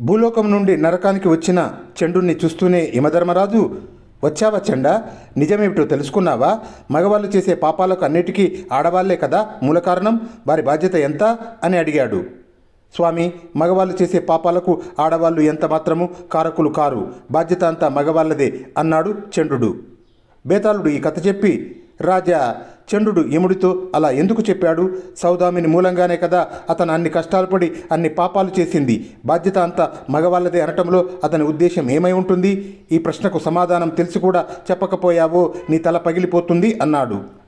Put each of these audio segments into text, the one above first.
భూలోకం నుండి నరకానికి వచ్చిన చండుని చూస్తూనే యమధర్మరాజు, వచ్చావా చండ, నిజమేమిటో తెలుసుకున్నావా? మగవాళ్ళు చేసే పాపాలకు అన్నిటికీ ఆడవాళ్లే కదా మూల కారణం, వారి బాధ్యత ఎంత అని అడిగాడు. స్వామి, మగవాళ్ళు చేసే పాపాలకు ఆడవాళ్ళు ఎంత మాత్రము కారకులు కారు, బాధ్యత అంతా మగవాళ్ళదే అన్నాడు చండు. బేతాళుడు ఈ కథ చెప్పి, రాజా, చండు యముడితో అలా ఎందుకు చెప్పాడు? సౌదామిని మూలంగానే కదా అతను అన్ని కష్టాలు పడి అన్ని పాపాలు చేసింది. బాధ్యత అంతా మగవాళ్ళదే అనటంలో అతని ఉద్దేశం ఏమై ఉంటుంది? ఈ ప్రశ్నకు సమాధానం తెలిసి కూడా చెప్పకపోయావో నీ తల పగిలిపోతుంది అన్నాడు.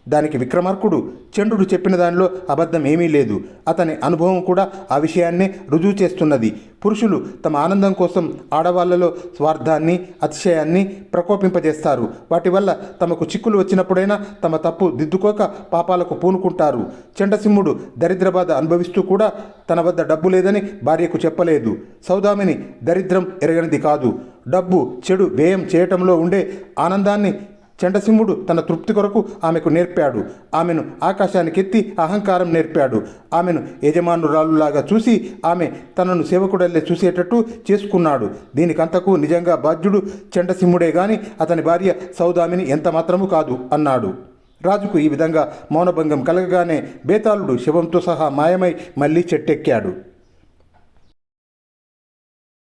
దానికి విక్రమార్కుడు, చండు చెప్పిన దానిలో అబద్ధం ఏమీ లేదు. అతని అనుభవం కూడా ఆ విషయాన్నే రుజువు చేస్తున్నది. పురుషులు తమ ఆనందం కోసం ఆడవాళ్లలో స్వార్థాన్ని, అతిశయాన్ని ప్రకోపింపజేస్తారు. వాటి వల్ల తమకు చిక్కులు వచ్చినప్పుడైనా తమ తప్పు దిద్దుకోక పాపాలకు పూనుకుంటారు. చండసింహుడు దరిద్రబాధ అనుభవిస్తూ కూడా తన వద్ద డబ్బు లేదని భార్యకు చెప్పలేదు. సౌదామిని దరిద్రం ఎరగనిది కాదు. డబ్బు, చెడు వ్యయం చేయటంలో ఉండే ఆనందాన్ని చండసింహుడు తన తృప్తి కొరకు ఆమెకు నేర్పాడు. ఆమెను ఆకాశానికెత్తి అహంకారం నేర్పాడు. ఆమెను యజమానురాలులాగా చూసి ఆమె తనను సేవకుడల్లే చూసేటట్టు చేసుకున్నాడు. దీనికంతకు నిజంగా బాధ్యుడు చండసింహుడే గాని అతని భార్య సౌదామిని ఎంత మాత్రము కాదు అన్నాడు. రాజుకు ఈ విధంగా మౌనభంగం కలగగానే బేతాళుడు శవంతో సహా మాయమై మళ్ళీ చెట్టెక్కాడు.